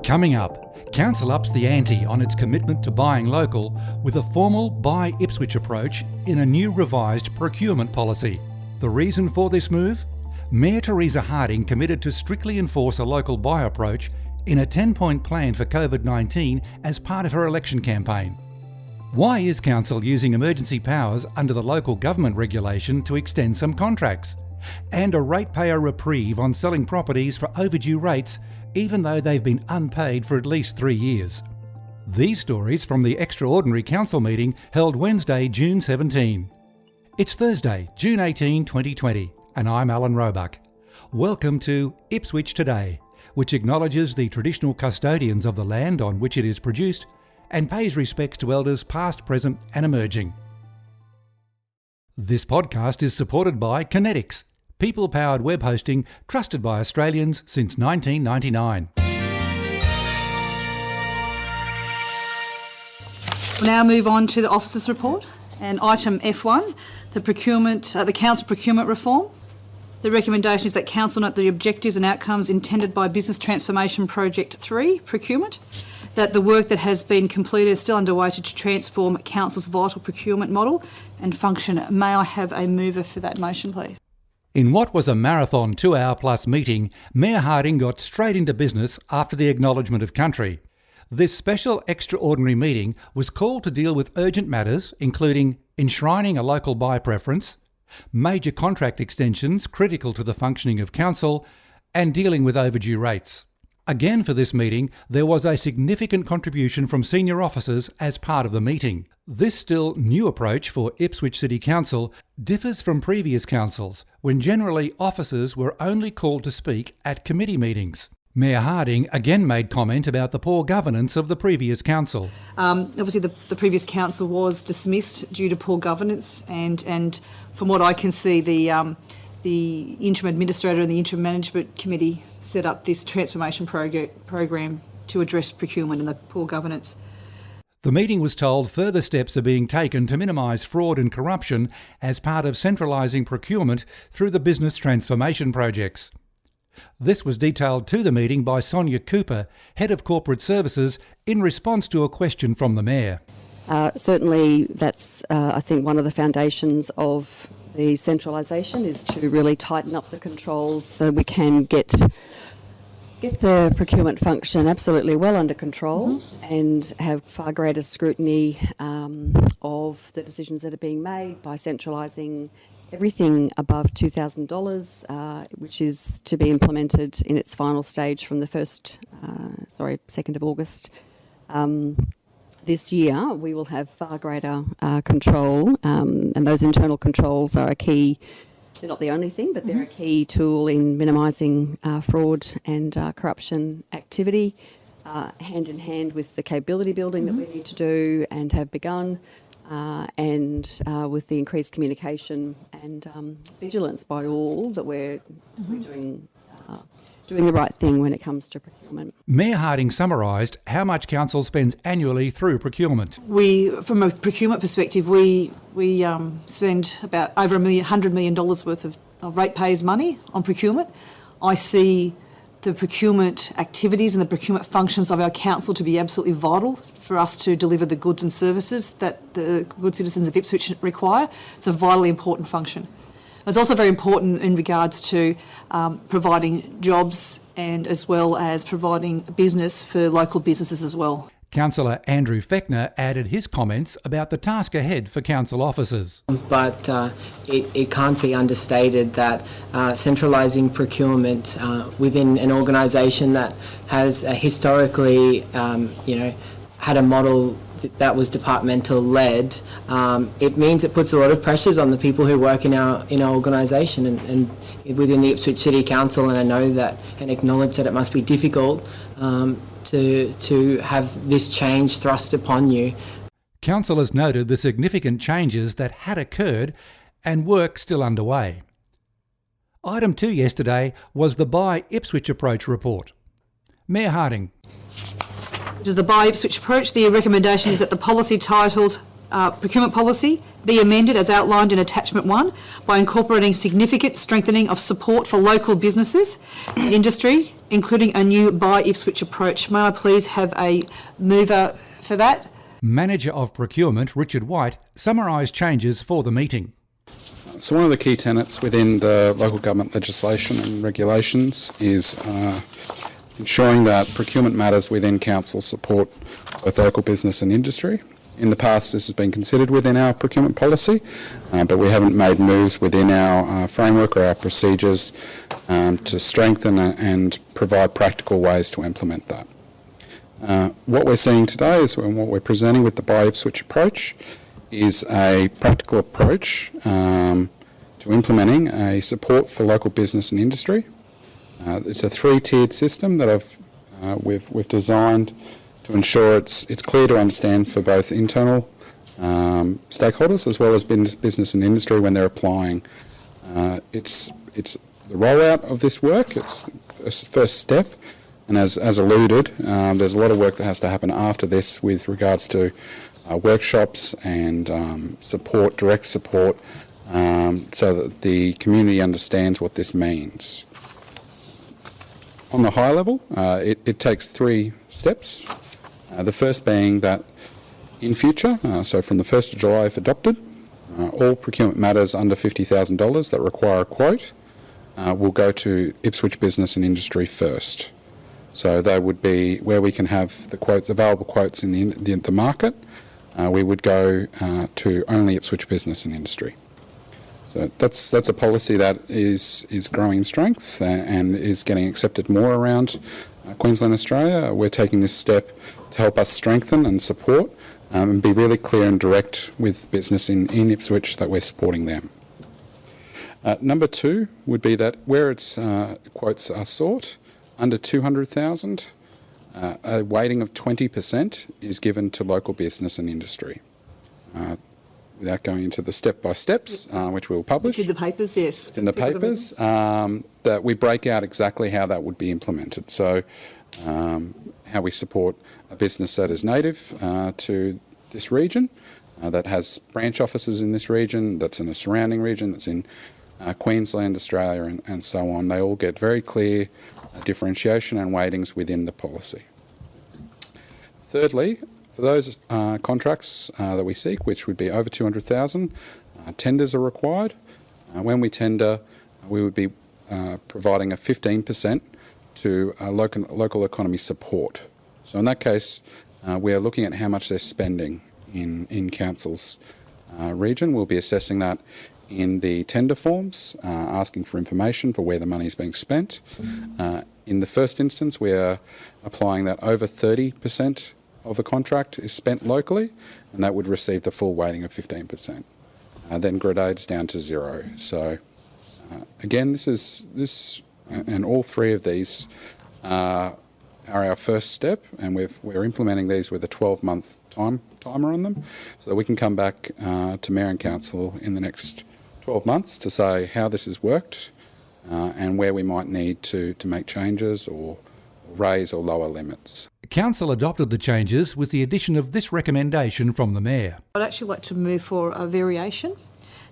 Coming up, Council ups the ante on its commitment to buying local with a formal Buy Ipswich approach in a new revised procurement policy. The reason for this move? Mayor Teresa Harding committed to strictly enforce a local buy approach in a 10-point plan for COVID-19 as part of her election campaign. Why is Council using emergency powers under the local government regulation to extend some contracts? And a ratepayer reprieve on selling properties for overdue rates, even though they've been unpaid for at least 3 years. These stories from the extraordinary council meeting held Wednesday, June 17. It's Thursday, June 18, 2020, and I'm Alan Roebuck. Welcome to Ipswich Today, which acknowledges the traditional custodians of the land on which it is produced and pays respects to elders past, present and emerging. This podcast is supported by Kinetics, people-powered web hosting trusted by Australians since 1999. We'll now move on to the officers' report and item F1, the council procurement reform. The recommendation is that council note the objectives and outcomes intended by Business Transformation Project 3, procurement, that the work that has been completed is still underway to transform council's vital procurement model and function. May I have a mover for that motion, please? In what was a marathon 2-hour-plus meeting, Mayor Harding got straight into business after the acknowledgement of country. This special extraordinary meeting was called to deal with urgent matters, including enshrining a local buy preference, major contract extensions critical to the functioning of council, and dealing with overdue rates. Again for this meeting, there was a significant contribution from senior officers as part of the meeting. This still new approach for Ipswich City Council differs from previous councils, when generally officers were only called to speak at committee meetings. Mayor Harding again made comment about the poor governance of the previous council. Obviously the previous council was dismissed due to poor governance, and from what I can see, the interim administrator and the interim management committee set up this transformation program to address procurement and the poor governance. The meeting was told further steps are being taken to minimise fraud and corruption as part of centralising procurement through the business transformation projects. This was detailed to the meeting by Sonia Cooper, Head of Corporate Services, in response to a question from the Mayor. Certainly that's, I think, one of the foundations of the centralisation is to really tighten up the controls so we can get the procurement function absolutely well under control and have far greater scrutiny of the decisions that are being made by centralising everything above $2,000, which is to be implemented in its final stage from the 2nd of August. This year, we will have far greater control, and those internal controls are a key. They're not the only thing, but they're a key tool in minimising fraud and corruption activity, hand in hand with the capability building that we need to do and have begun, and with the increased communication and vigilance by all that we're doing the right thing when it comes to procurement. Mayor Harding summarised how much council spends annually through procurement. From a procurement perspective, we spend about over $100 million worth of ratepayers' money on procurement. I see the procurement activities and the procurement functions of our council to be absolutely vital for us to deliver the goods and services that the good citizens of Ipswich require. It's a vitally important function. It's also very important in regards to providing jobs and as well as providing business for local businesses as well. Councillor Andrew Fechner added his comments about the task ahead for council officers. But it can't be understated that centralising procurement within an organisation that has historically, had a model that was departmental led, it means it puts a lot of pressures on the people who work in our organisation and within the Ipswich City Council, and I know that and acknowledge that it must be difficult to have this change thrust upon you. Councillors noted the significant changes that had occurred and work still underway. Item 2 yesterday was the Buy Ipswich Approach report. Mayor Harding. Which is the Buy Ipswich approach. The recommendation is that the policy titled procurement policy be amended as outlined in attachment 1 by incorporating significant strengthening of support for local businesses and industry, including a new Buy Ipswich approach. May I please have a mover for that? Manager of Procurement, Richard White, summarised changes for the meeting. So one of the key tenets within the local government legislation and regulations is ensuring that procurement matters within council support both local business and industry. In the past, this has been considered within our procurement policy, but we haven't made moves within our framework or our procedures to strengthen and provide practical ways to implement that. What we're seeing today is, and what we're presenting with the Buy Ipswich approach, is a practical approach to implementing a support for local business and industry. It's a 3-tiered system that we've designed to ensure it's clear to understand for both internal stakeholders as well as business and industry when they're applying. It's the rollout of this work. It's a first step, and as alluded, there's a lot of work that has to happen after this with regards to workshops and support, direct support, so that the community understands what this means. On the high level, it takes 3 steps. The first being that in future, so from the 1st of July if adopted, all procurement matters under $50,000 that require a quote will go to Ipswich Business and Industry first. So they would be where we can have the quotes, available quotes in the market, we would go to only Ipswich Business and Industry. So that's a policy that is growing in strength and is getting accepted more around Queensland, Australia. We're taking this step to help us strengthen and support and be really clear and direct with business in Ipswich that we're supporting them. Number 2 would be that where its quotes are sought, under 200,000, a weighting of 20% is given to local business and industry. Without going into the step-by-steps, which we'll publish. It's in the papers, yes. It's in the papers, that we break out exactly how that would be implemented. So how we support a business that is native to this region, that has branch offices in this region, that's in a surrounding region, that's in Queensland, Australia, and so on. They all get very clear differentiation and weightings within the policy. Thirdly, for those contracts that we seek, which would be over 200,000, tenders are required. When we tender, we would be providing a 15% to local economy support. So in that case, we are looking at how much they're spending in council's region. We'll be assessing that in the tender forms, asking for information for where the money is being spent. In the first instance, we are applying that over 30% of the contract is spent locally, and that would receive the full weighting of 15%. Then grades down to 0. So again, this and all 3 of these are our first step, and we're implementing these with a 12-month timer on them, so that we can come back to Mayor and Council in the next 12 months to say how this has worked and where we might need to make changes or raise or lower limits. Council adopted the changes with the addition of this recommendation from the Mayor. I'd actually like to move for a variation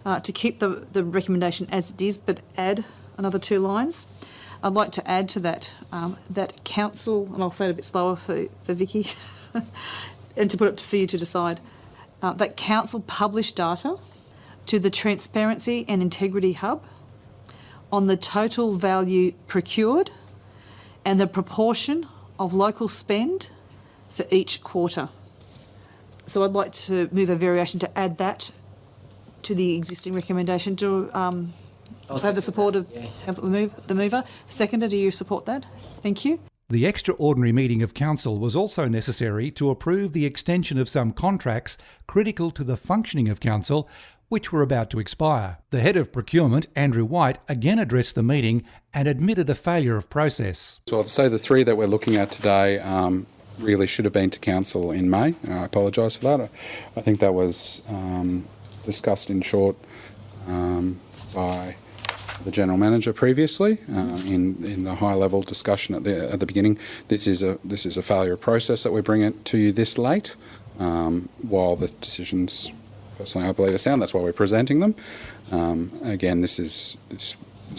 to keep the recommendation as it is, but add another 2 lines. I'd like to add to that that council, and I'll say it a bit slower for Vicky, and to put it for you to decide, that council publish data to the Transparency and Integrity Hub on the total value procured and the proportion of local spend for each quarter. So I'd like to move a variation to add that to the existing recommendation. To have the support of Council, the mover. Seconder, do you support that? Thank you. The extraordinary meeting of Council was also necessary to approve the extension of some contracts critical to the functioning of Council, which were about to expire. The head of procurement, Andrew White, again addressed the meeting and admitted a failure of process. So I'd say the 3 that we're looking at today really should have been to Council in May, and I apologise for that. I think that was discussed in short by the General Manager previously in the high-level discussion at the beginning. This is a failure of process that we're bringing it to you this late. while the decisions, personally, I believe are sound. That's why we're presenting them. Again, this is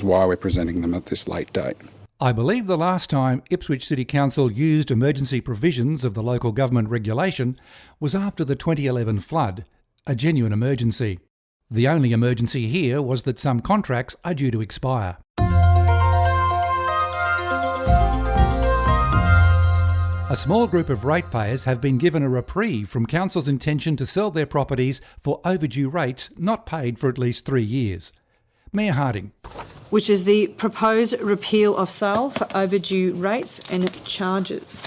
why we're presenting them at this late date. I believe the last time Ipswich City Council used emergency provisions of the local government regulation was after the 2011 flood, a genuine emergency. The only emergency here was that some contracts are due to expire. A small group of ratepayers have been given a reprieve from Council's intention to sell their properties for overdue rates not paid for at least 3 years. Mayor Harding. Which is the proposed repeal of sale for overdue rates and charges.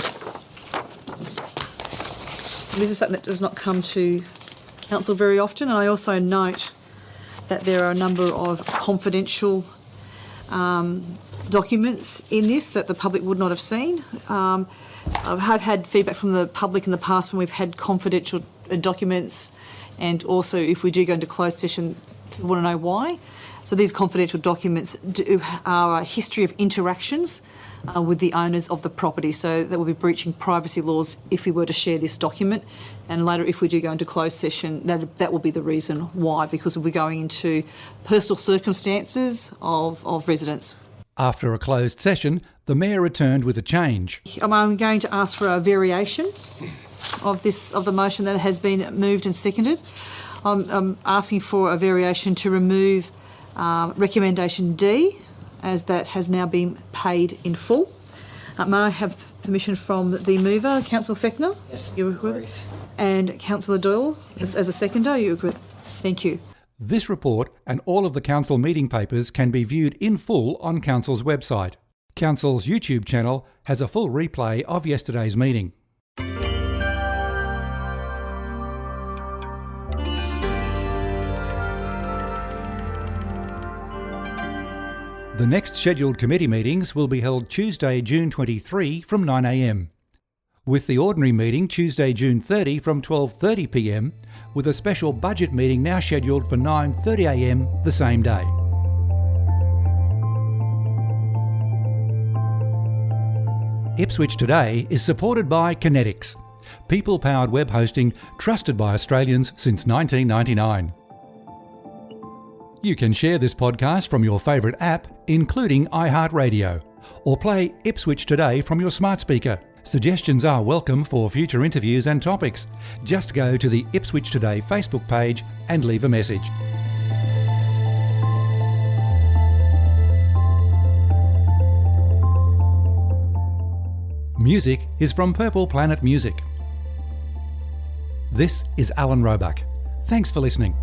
This is something that does not come to Council very often, and I also note that there are a number of confidential documents in this that the public would not have seen. I have had feedback from the public in the past when we've had confidential documents, and also if we do go into closed session, people want to know why. So these confidential documents are a history of interactions with the owners of the property, so that will be breaching privacy laws if we were to share this document. And later, if we do go into closed session, that will be the reason why, because we'll be going into personal circumstances of residents. After a closed session, the Mayor returned with a change. I'm going to ask for a variation of the motion that has been moved and seconded. I'm asking for a variation to remove recommendation D, as that has now been paid in full. May I have permission from the mover, Councillor Fechner? Yes, You no agree? worries. And Councillor Doyle, as a seconder, you agree? Thank you. This report and all of the Council meeting papers can be viewed in full on Council's website. Council's YouTube channel has a full replay of yesterday's meeting. The next scheduled committee meetings will be held Tuesday, June 23 from 9 a.m, with the ordinary meeting Tuesday, June 30 from 12:30 p.m, with a special budget meeting now scheduled for 9:30 a.m. the same day. Ipswich Today is supported by Kinetics, people-powered web hosting trusted by Australians since 1999. You can share this podcast from your favourite app, including iHeartRadio, or play Ipswich Today from your smart speaker. Suggestions are welcome for future interviews and topics. Just go to the Ipswich Today Facebook page and leave a message. Music is from Purple Planet Music. This is Alan Roebuck. Thanks for listening.